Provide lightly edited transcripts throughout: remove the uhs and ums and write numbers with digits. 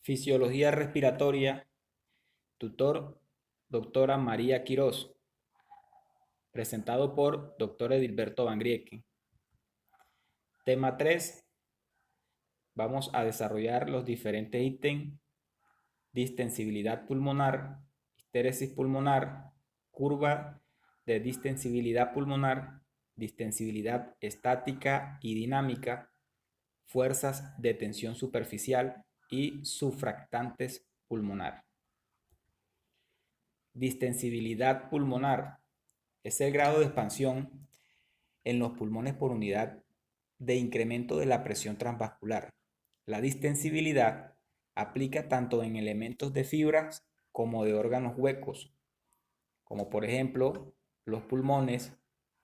Fisiología respiratoria, tutor, doctora María Quirós, presentado por doctor Edilberto Vangrieque. Tema 3, vamos a desarrollar los diferentes ítems: distensibilidad pulmonar, histéresis pulmonar, curva de distensibilidad pulmonar, distensibilidad estática y dinámica, fuerzas de tensión superficial y sufractantes pulmonar. Distensibilidad pulmonar es el grado de expansión en los pulmones por unidad de incremento de la presión transvascular. La distensibilidad aplica tanto en elementos de fibras como de órganos huecos, como por ejemplo los pulmones,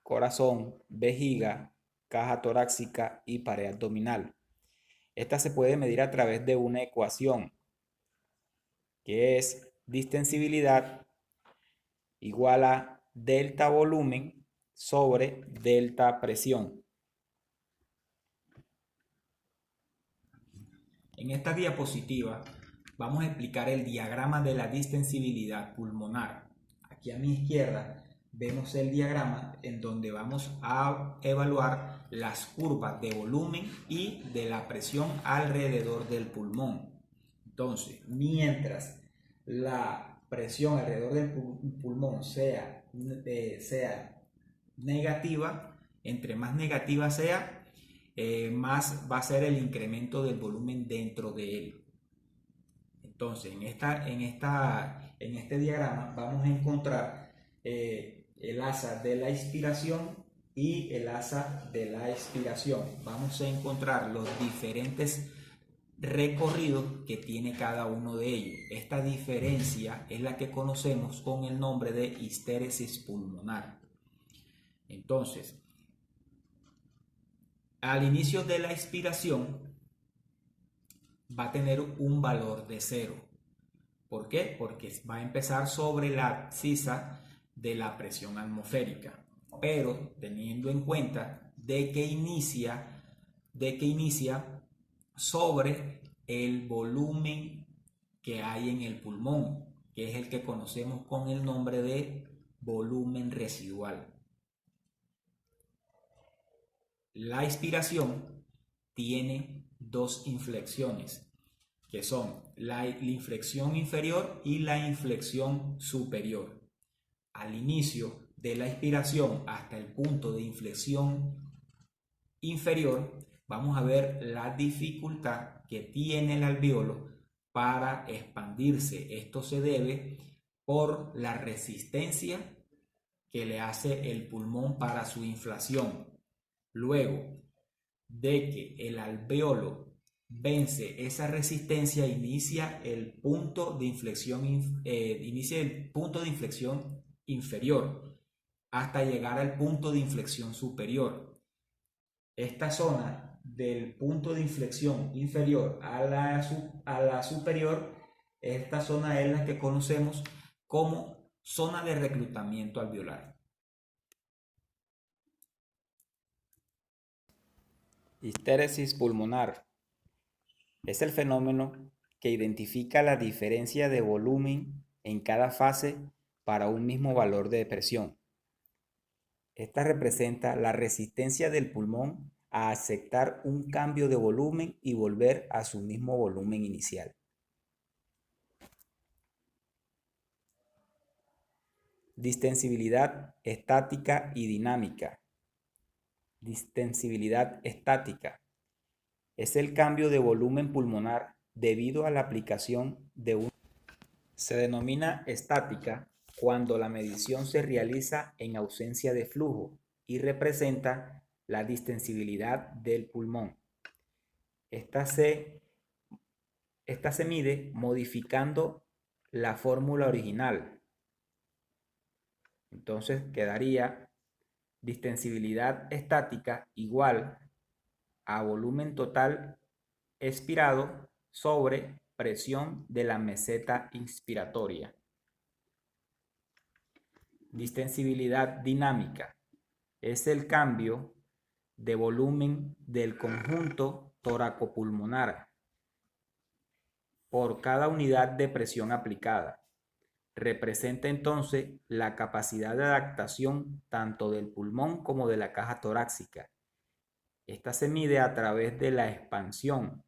corazón, vejiga, caja torácica y pared abdominal. Esta se puede medir a través de una ecuación que es distensibilidad igual a delta volumen sobre delta presión. En esta diapositiva vamos a explicar el diagrama de la distensibilidad pulmonar. Aquí a mi izquierda vemos el diagrama en donde vamos a evaluar las curvas de volumen y de la presión alrededor del pulmón. Entonces, mientras la presión alrededor del pulmón sea negativa, entre más negativa sea, más va a ser el incremento del volumen dentro de él. Entonces, en este diagrama vamos a encontrar el asa de la inspiración y el asa de la expiración. Vamos a encontrar los diferentes recorridos que tiene cada uno de ellos. Esta diferencia es la que conocemos con el nombre de histéresis pulmonar. Entonces, al inicio de la expiración va a tener un valor de 0. ¿Por qué? Porque va a empezar sobre la abscisa de la presión atmosférica, pero teniendo en cuenta de que inicia sobre el volumen que hay en el pulmón, que es el que conocemos con el nombre de volumen residual. La expiración tiene dos inflexiones, que son la inflexión inferior y la inflexión superior. Al inicio de la expiración hasta el punto de inflexión inferior, vamos a ver la dificultad que tiene el alveolo para expandirse. Esto se debe por la resistencia que le hace el pulmón para su inflación. Luego de que el alveolo vence esa resistencia, inicia el punto de inflexión, inferior hasta llegar al punto de inflexión superior. Esta zona del punto de inflexión inferior a la superior, esta zona es la que conocemos como zona de reclutamiento alveolar. Histéresis pulmonar es el fenómeno que identifica la diferencia de volumen en cada fase para un mismo valor de presión. Esta representa la resistencia del pulmón a aceptar un cambio de volumen y volver a su mismo volumen inicial. Distensibilidad estática y dinámica. Distensibilidad estática es el cambio de volumen pulmonar debido a la aplicación de un... Se denomina estática cuando la medición se realiza en ausencia de flujo y representa la distensibilidad del pulmón. Esta se mide modificando la fórmula original. Entonces quedaría distensibilidad estática igual a volumen total expirado sobre presión de la meseta inspiratoria. Distensibilidad dinámica es el cambio de volumen del conjunto toracopulmonar por cada unidad de presión aplicada. Representa entonces la capacidad de adaptación tanto del pulmón como de la caja torácica. Esta se mide a través de la expansión.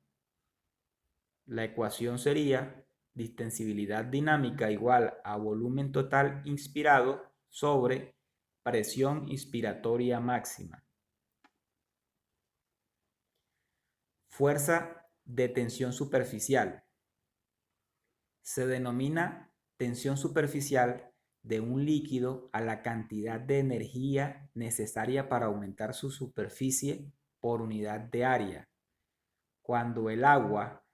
La ecuación sería distensibilidad dinámica igual a volumen total inspirado sobre presión inspiratoria máxima. Fuerza de tensión superficial. Se denomina tensión superficial de un líquido a la cantidad de energía necesaria para aumentar su superficie por unidad de área. Cuando el agua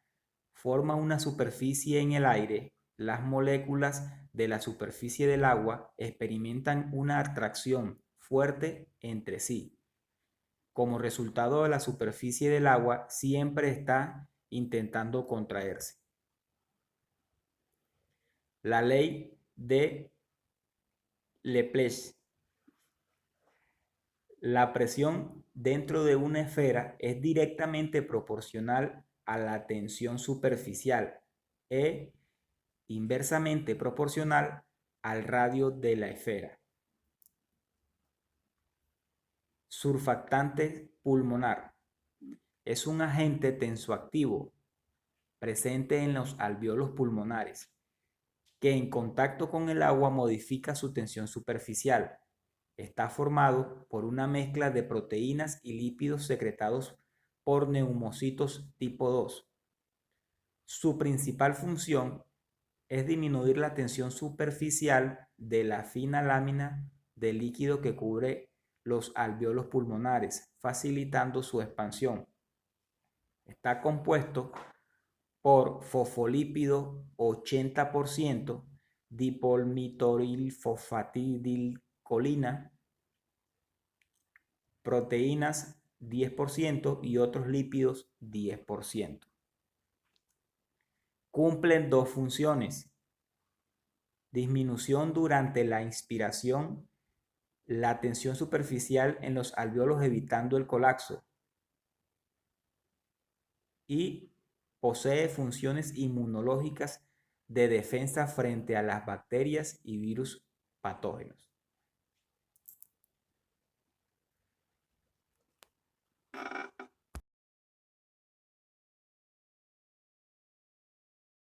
forma una superficie en el aire, las moléculas de la superficie del agua experimentan una atracción fuerte entre sí. Como resultado, la superficie del agua siempre está intentando contraerse. La ley de Laplace. La presión dentro de una esfera es directamente proporcional a la tensión superficial e inversamente proporcional al radio de la esfera. Surfactante pulmonar. Es un agente tensoactivo presente en los alvéolos pulmonares que en contacto con el agua modifica su tensión superficial. Está formado por una mezcla de proteínas y lípidos secretados por neumocitos tipo 2. Su principal función es disminuir la tensión superficial de la fina lámina de líquido que cubre los alvéolos pulmonares, facilitando su expansión. Está compuesto por fosfolípido 80%, dipolmitorilfosfatidilcolina, proteínas 10% y otros lípidos 10%. Cumplen dos funciones: disminución durante la inspiración, la tensión superficial en los alvéolos evitando el colapso, y posee funciones inmunológicas de defensa frente a las bacterias y virus patógenos.